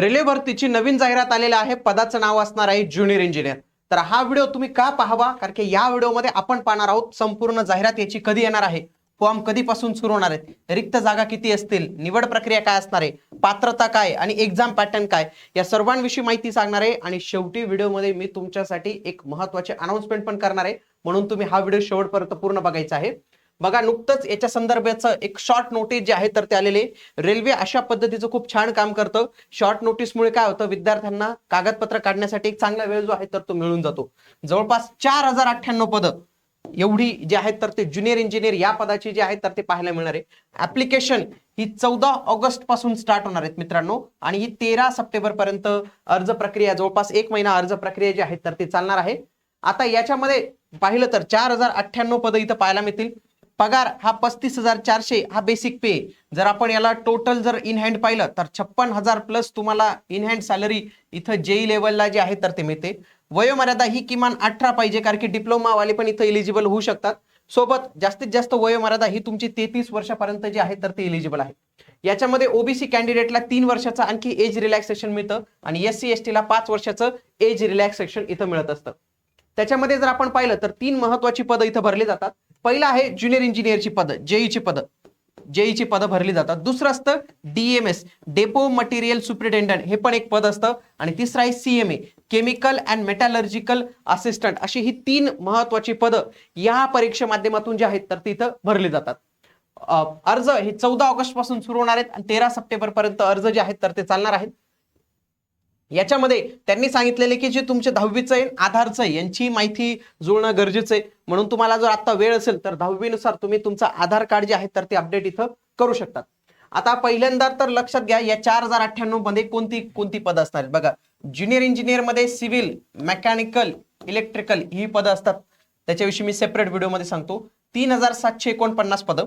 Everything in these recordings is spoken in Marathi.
रेल्वे भरतीची नवीन जाहिरात आलेली आहे. पदाचं नाव असणार आहे ज्युनियर इंजिनियर. तर हा व्हिडिओ तुम्ही का पाहावा, कारण की या व्हिडिओमध्ये आपण पाहणार आहोत संपूर्ण जाहिरात याची कधी येणार आहे, फॉर्म कधीपासून सुरू होणार आहेत, रिक्त जागा किती असतील, निवड प्रक्रिया काय असणार आहे, पात्रता काय आणि एक्झाम पॅटर्न काय, या सर्वांविषयी माहिती सांगणार आहे. आणि शेवटी व्हिडिओमध्ये मी तुमच्यासाठी एक महत्त्वाचे अनाउन्समेंट पण करणार आहे, म्हणून तुम्ही हा व्हिडिओ शेवटपर्यंत पूर्ण बघायचा आहे. बघा, नुकतंच याच्या संदर्भाचं एक शॉर्ट नोटीस जे आहे तर ते आलेले. रेल्वे अशा पद्धतीचं खूप छान काम करतं. शॉर्ट नोटीसमुळे काय होतं, विद्यार्थ्यांना कागदपत्र काढण्यासाठी एक चांगला वेळ जो आहे तर तो मिळून जातो. जवळपास 4098 पदं एवढी जे आहेत तर ते ज्युनियर इंजिनियर या पदाची जे आहेत तर ते पाहायला मिळणार आहे. ऍप्लिकेशन ही 14 ऑगस्ट पासून स्टार्ट होणार आहेत मित्रांनो, आणि ही 13 सप्टेंबर पर्यंत अर्ज प्रक्रिया, जवळपास 1 महिना अर्ज प्रक्रिया जी आहे तर ते चालणार आहे. आता याच्यामध्ये पाहिलं तर 4098 पदं इथं पाहायला मिळतील. पगार हा 35,400 हा बेसिक पे. जर आपण याला टोटल जर इन हँड पाहिलं तर 56,000 प्लस तुम्हाला इन हँड सॅलरी इथं जेई लेवलला जे आहे तर ते मिळते. वयोमर्यादा ही किमान 18 पाहिजे, कारण की डिप्लोमा वाले पण इथं एलिजिबल होऊ शकतात. सोबत जास्तीत जास्त वयोमर्यादा ही तुमची 33 वर्षापर्यंत जी आहे तर ते एलिजिबल आहे. याच्यामध्ये ओबीसी कॅन्डिडेटला 3 वर्षाचं आणखी एज रिलॅक्सेशन मिळतं, आणि SC ST ला 5 वर्षाचं एज रिलॅक्सेशन इथं मिळत असतं. त्याच्यामध्ये जर आपण पाहिलं तर 3 महत्वाची पदं इथं भरली जातात. पहिलं आहे ज्युनियर इंजिनियरची पदं, जेईची पदं भरली जातात. दुसरं असतं DMS, डेपो मटेरियल सुपरिटेंडंट, हे पण एक पद असतं. आणि तिसरं आहे CMA, chemical and metallurgical assistant. अशी ही 3 महत्वाची पदं या परीक्षे माध्यमातून जे आहेत तर तिथं भरली जातात. अर्ज हे 14 ऑगस्ट पासून सुरू होणार आहेत आणि 13 सप्टेंबर पर्यंत अर्ज जे आहेत तर ते चालणार आहेत. याच्यामध्ये त्यांनी सांगितलेले की जे तुमचे 10वीचं आहे, आधारचं आहे, यांची माहिती जुळणं गरजेचं आहे. म्हणून तुम्हाला जर आता वेळ असेल तर 10वीनुसार तुम्ही तुमचं आधार कार्ड जे आहे तर ते अपडेट इथं करू शकतात. आता पहिल्यांदा तर लक्षात घ्या, या 4098 मध्ये कोणती पदं असणार आहेत. बघा, ज्युनियर इंजिनियर मध्ये सिव्हिल, मेकॅनिकल, इलेक्ट्रिकल ही पदं असतात. त्याच्याविषयी मी सेपरेट व्हिडिओमध्ये सांगतो. 3749 पदं,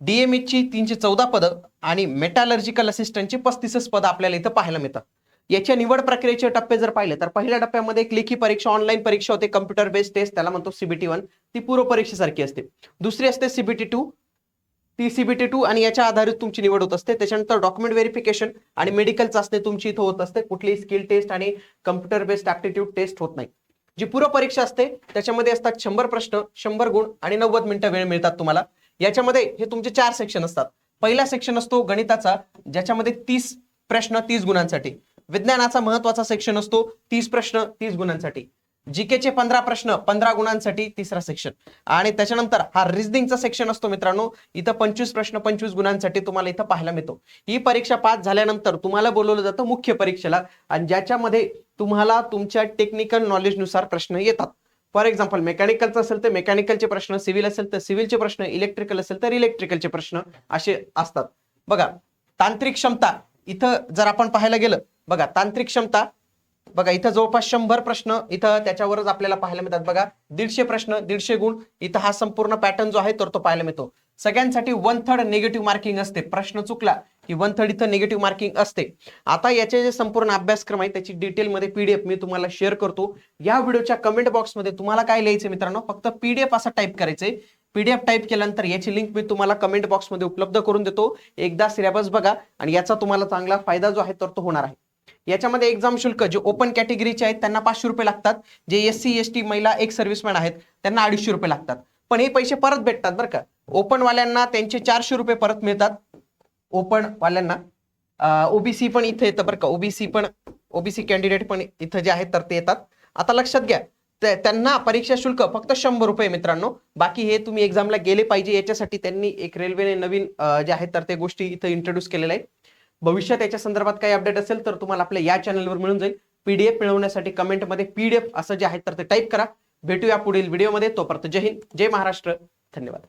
DMS ची 314 पदं आणि मेटॅलर्जिकल असिस्टंटची 35 पदं आपल्याला इथं पाहायला मिळतात. याच्या निवड प्रक्रियेचे टप्पे जर पाहिले तर पहिल्या टप्प्यामध्ये एक लेखी परीक्षा, ऑनलाईन परीक्षा होते, कम्प्युटर बेस्ड टेस्ट, त्याला म्हणतो CBT1. ती पूर्व परीक्षेसारखी असते. दुसरी असते CBT2, ती CBT2 आणि याच्या आधारित तुमची निवड होत असते. त्याच्यानंतर डॉक्युमेंट व्हेरिफिकेशन आणि मेडिकल चाचणी तुमची इथं होत असते. कुठलीही स्किल टेस्ट आणि कम्प्युटर बेस्ड ऍप्टिट्यूड टेस्ट होत नाही. जी पूर्व परीक्षा असते त्याच्यामध्ये असतात 100 प्रश्न, 100 गुण आणि 90 मिनिटं वेळ मिळतात तुम्हाला. याच्यामध्ये हे तुमचे 4 सेक्शन असतात. पहिला सेक्शन असतो गणिताचा, ज्याच्यामध्ये 30 प्रश्न 30 गुणांसाठी. विज्ञानाचा महत्वाचा सेक्शन असतो, 30 प्रश्न 30 गुणांसाठी. जीकेचे 15 प्रश्न 15 गुणांसाठी तिसरा सेक्शन. आणि त्याच्यानंतर हा रिझनिंगचा सेक्शन असतो मित्रांनो, इथं 25 प्रश्न 25 गुणांसाठी तुम्हाला इथं पाहायला मिळतो. ही परीक्षा पास झाल्यानंतर तुम्हाला बोलवलं जातं मुख्य परीक्षेला, आणि ज्याच्यामध्ये तुम्हाला तुमच्या टेक्निकल नॉलेजनुसार प्रश्न येतात. फॉर एक्झाम्पल, मेकॅनिकलचं असेल तर मेकॅनिकलचे प्रश्न, सिव्हिल असेल तर सिव्हिलचे प्रश्न, इलेक्ट्रिकल असेल तर इलेक्ट्रिकलचे प्रश्न असे असतात. बघा, तांत्रिक क्षमता इथं जर आपण पाहायला गेलं, बघा तांत्रिक क्षमता, बघा इथं जवळपास 100 प्रश्न इथं त्याच्यावरच आपल्याला पाहायला मिळतात. बघा, 150 प्रश्न 150 गुण इथं हा संपूर्ण पॅटर्न जो आहे तर तो पाहायला मिळतो. सगळ्यांसाठी 1/3 निगेटिव्ह मार्किंग असते. प्रश्न चुकला की 1/3 इथं निगेटिव्ह मार्किंग असते. आता याचे जे संपूर्ण अभ्यासक्रम आहे त्याची डिटेलमध्ये PDF मी तुम्हाला शेअर करतो. या व्हिडिओच्या कमेंट बॉक्समध्ये तुम्हाला काय लिहायचं मित्रांनो, फक्त PDF असं टाईप करायचंय. PDF टाईप केल्यानंतर याची लिंक मी तुम्हाला कमेंट बॉक्समध्ये उपलब्ध करून देतो. एकदा सिलेबस बघा आणि याचा तुम्हाला चांगला फायदा जो आहे तर तो होणार आहे. याच्यामध्ये एक्झाम शुल्क जे ओपन कॅटेगरीचे आहेत त्यांना 500 रुपये लागतात. जे SC ST महिला एक सर्व्हिसमॅन आहेत त्यांना 250 रुपये लागतात. पण हे पैसे परत भेटतात बरं का. ओपन वाल्यांना त्यांचे 400 रुपये परत मिळतात. ओपन वाल्यांना ओबीसी पण इथे येतं बरं का. ओबीसी कॅन्डिडेट पण इथं जे आहेत तर ते येतात. आता लक्षात घ्या, त्यांना परीक्षा शुल्क फक्त 100 रुपये मित्रांनो. बाकी हे तुम्ही एक्झामला गेले पाहिजे याच्यासाठी त्यांनी एक रेल्वेने नवीन जे आहेत तर ते गोष्टी इथं इंट्रोड्यूस केलेल्या आहेत. भविष्यात याच्या संदर्भात काही अपडेट असेल तर तुम्हाला आपल्या या चॅनलवर मिळून जाईल. PDF मिळवण्यासाठी कमेंटमध्ये PDF असं जे आहे तर ते टाईप करा. भेटूया पुढील व्हिडिओमध्ये. तोपर्यंत जय हिंद, जय महाराष्ट्र, धन्यवाद.